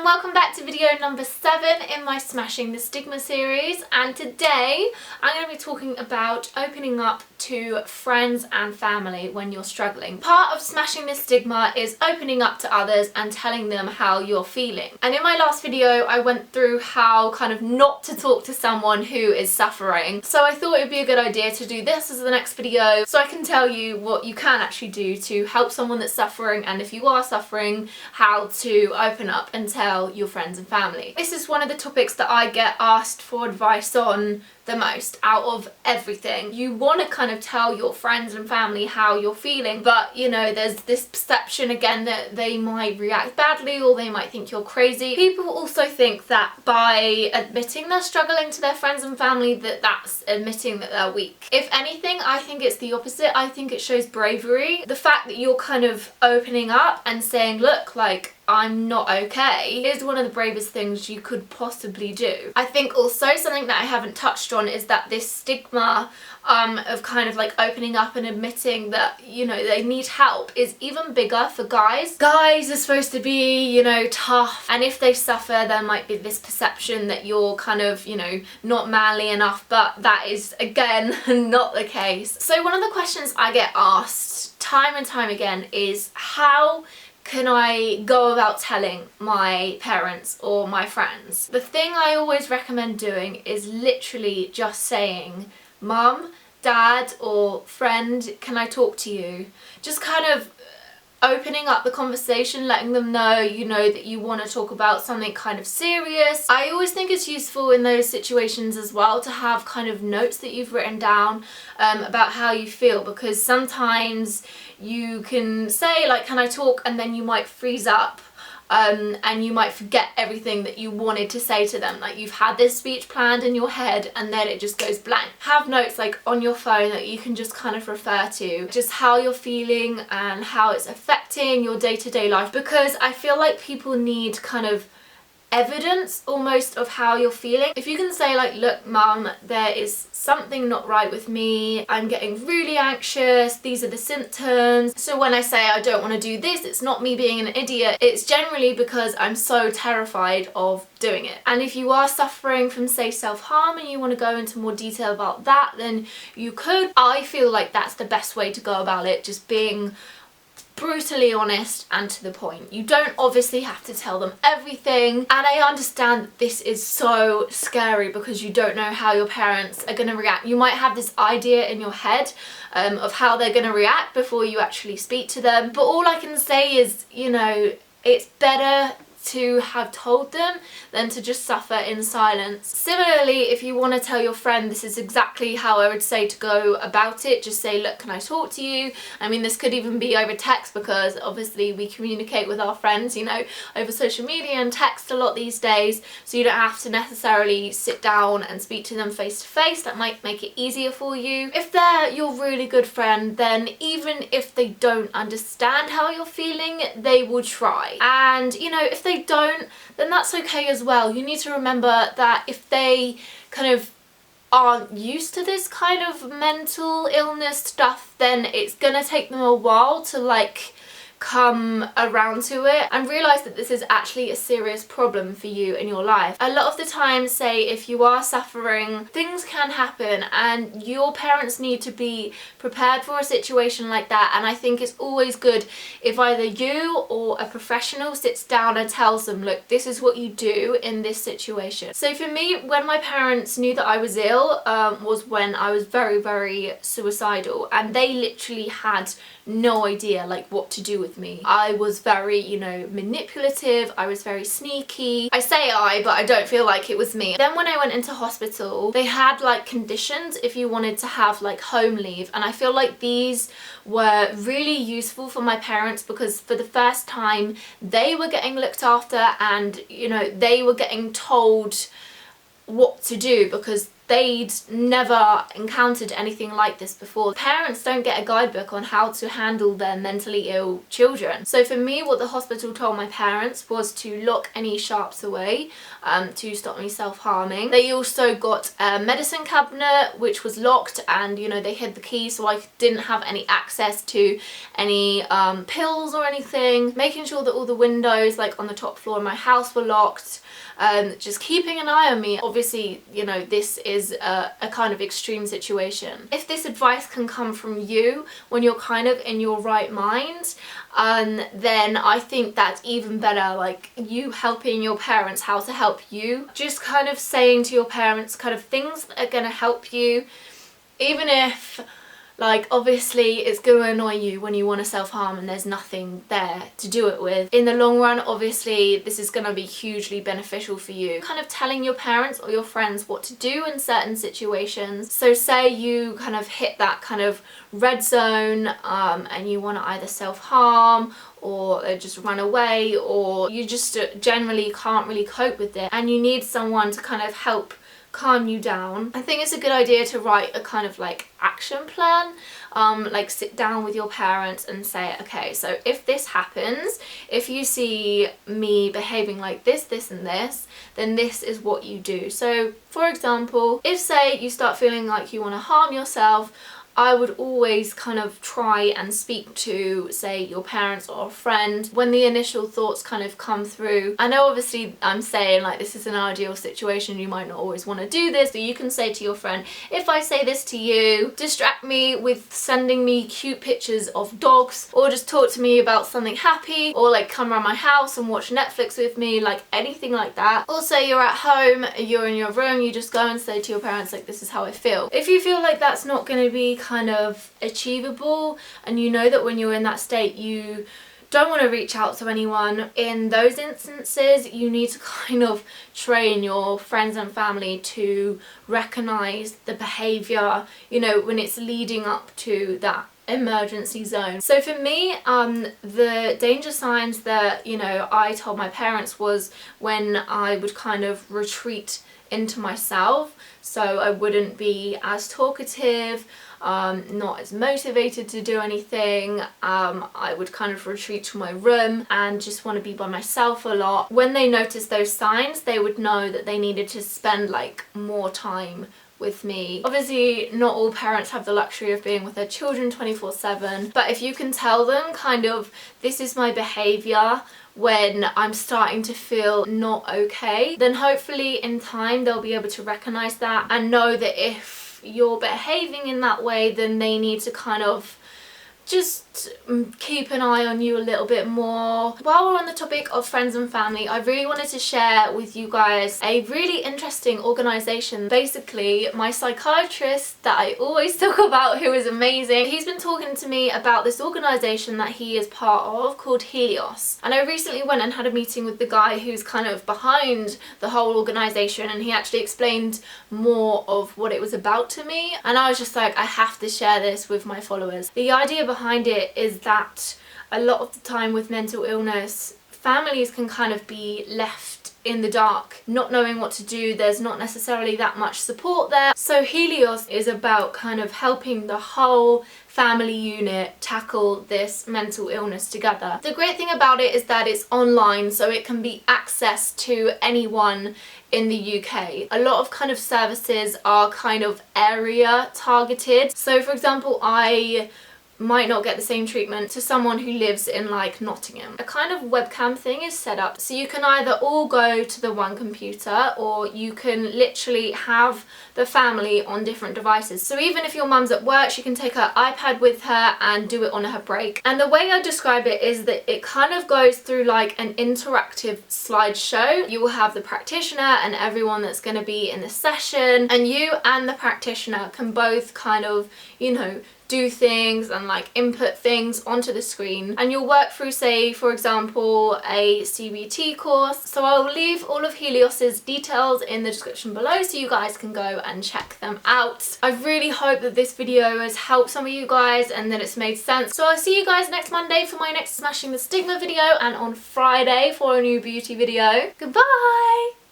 welcome back to video number 7 in my Smashing the Stigma series, and today I'm going to be talking about opening up to friends and family when you're struggling. Part of smashing the stigma is opening up to others and telling them how you're feeling. And in my last video I went through how kind of not to talk to someone who is suffering, so I thought it would be a good idea to do this as the next video so I can tell you what you can actually do to help someone that's suffering, and if you are suffering, how to open up and tell your friends and family. This is one of the topics that I get asked for advice on the most out of everything. You want to kind of tell your friends and family how you're feeling, but you know, there's this perception again that they might react badly or they might think you're crazy. People also think that by admitting they're struggling to their friends and family, that's admitting that they're weak. If anything, I think it's the opposite. I think it shows bravery. The fact that you're kind of opening up and saying, look, like, I'm not okay, is one of the bravest things you could possibly do. I think also something that I haven't touched on is that this stigma of kind of like opening up and admitting that, you know, they need help is even bigger for guys. Guys are supposed to be, you know, tough, and if they suffer there might be this perception that you're kind of, you know, not manly enough, but that is again not the case. So one of the questions I get asked time and time again is, how can I go about telling my parents or my friends? The thing I always recommend doing is literally just saying, Mum, Dad, or friend, can I talk to you? Just kind of opening up the conversation, letting them know, you know, that you want to talk about something kind of serious. I always think it's useful in those situations as well to have kind of notes that you've written down about how you feel, because sometimes you can say like, can I talk, and then you might freeze up and you might forget everything that you wanted to say to them. Like, you've had this speech planned in your head and then it just goes blank. Have notes like on your phone that you can just kind of refer to, just how you're feeling and how it's affecting your day-to-day life, because I feel like people need kind of evidence almost of how you're feeling. If you can say like, look Mum, there is something not right with me, I'm getting really anxious, these are the symptoms, so when I say I don't want to do this, it's not me being an idiot, it's generally because I'm so terrified of doing it. And if you are suffering from, say, self-harm and you want to go into more detail about that, then you could. I feel like that's the best way to go about it, just being brutally honest and to the point. You don't obviously have to tell them everything, and I understand that this is so scary because you don't know how your parents are going to react. You might have this idea in your head of how they're going to react before you actually speak to them, but all I can say is, you know, it's better to have told them than to just suffer in silence. Similarly, if you want to tell your friend, this is exactly how I would say to go about it. Just say, look, can I talk to you? I mean, this could even be over text, because obviously we communicate with our friends, you know, over social media and text a lot these days, so you don't have to necessarily sit down and speak to them face to face. That might make it easier for you. If they're your really good friend, then even if they don't understand how you're feeling, they will try. And you know, if they don't, then that's okay as well. You need to remember that if they kind of aren't used to this kind of mental illness stuff, then it's gonna take them a while to like come around to it and realize that this is actually a serious problem for you in your life. A lot of the time, say if you are suffering, things can happen and your parents need to be prepared for a situation like that, and I think it's always good if either you or a professional sits down and tells them, look, this is what you do in this situation. So for me, when my parents knew that I was ill was when I was very, very suicidal, and they literally had no idea like what to do with me. I was very, you know, manipulative, I was very sneaky. I say but I don't feel like it was me. Then when I went into hospital, they had like conditions if you wanted to have like home leave, and I feel like these were really useful for my parents, because for the first time they were getting looked after and, you know, they were getting told what to do, because they'd never encountered anything like this before. Parents don't get a guidebook on how to handle their mentally ill children. So for me, what the hospital told my parents was to lock any sharps away to stop me self-harming. They also got a medicine cabinet which was locked, and you know, they hid the key so I didn't have any access to any pills or anything. Making sure that all the windows like on the top floor of my house were locked. Just keeping an eye on me. Obviously, you know, this is a kind of extreme situation. If this advice can come from you when you're kind of in your right mind, then I think that's even better. Like, you helping your parents how to help you. Just kind of saying to your parents kind of things that are going to help you, even if, like, obviously it's going to annoy you when you want to self-harm and there's nothing there to do it with. In the long run, obviously, this is going to be hugely beneficial for you. Kind of telling your parents or your friends what to do in certain situations. So say you kind of hit that kind of red zone and you want to either self-harm or just run away, or you just generally can't really cope with it and you need someone to kind of help calm you down. I think it's a good idea to write a kind of like action plan, like sit down with your parents and say, okay, so if this happens, if you see me behaving like this, this and this, then this is what you do. So for example, if say you start feeling like you want to harm yourself, I would always kind of try and speak to, say, your parents or a friend when the initial thoughts kind of come through. I know obviously I'm saying like this is an ideal situation, you might not always want to do this, but you can say to your friend, if I say this to you, distract me with sending me cute pictures of dogs, or just talk to me about something happy, or like come around my house and watch Netflix with me, like anything like that. Or say you're at home, you're in your room, you just go and say to your parents like, this is how I feel. If you feel like that's not going to be kind of achievable and you know that when you're in that state you don't want to reach out to anyone, in those instances you need to kind of train your friends and family to recognize the behavior, you know, when it's leading up to that emergency zone. So for me, the danger signs that, you know, I told my parents was when I would kind of retreat into myself, so I wouldn't be as talkative, not as motivated to do anything. I would kind of retreat to my room and just want to be by myself a lot. When they noticed those signs, they would know that they needed to spend like more time with me. Obviously not all parents have the luxury of being with their children 24/7, but if you can tell them kind of, this is my behaviour when I'm starting to feel not okay, then hopefully in time they'll be able to recognise that and know that if you're behaving in that way, then they need to kind of just keep an eye on you a little bit more. While we're on the topic of friends and family, I really wanted to share with you guys a really interesting organisation. Basically, my psychiatrist that I always talk about, who is amazing, he's been talking to me about this organisation that he is part of called Helios. And I recently went and had a meeting with the guy who's kind of behind the whole organisation, and he actually explained more of what it was about to me. And I was just like, I have to share this with my followers. The idea behind it is that a lot of the time with mental illness, families can kind of be left in the dark, not knowing what to do. There's not necessarily that much support there. So Helios is about kind of helping the whole family unit tackle this mental illness together. The great thing about it is that it's online, so it can be accessed to anyone in the UK. A lot of kind of services are kind of area targeted. So for example, I might not get the same treatment to someone who lives in like Nottingham. A kind of webcam thing is set up, so you can either all go to the one computer, or you can literally have the family on different devices. So even if your mum's at work, she can take her iPad with her and do it on her break. And the way I describe it is that it kind of goes through like an interactive slideshow. You will have the practitioner and everyone that's going to be in the session, and you and the practitioner can both kind of, you know, do things and like input things onto the screen, and you'll work through, say for example, a CBT course. So I'll leave all of Helios's details in the description below so you guys can go and check them out. I really hope that this video has helped some of you guys and that it's made sense. So I'll see you guys next Monday for my next Smashing the Stigma video, and on Friday for a new beauty video. Goodbye!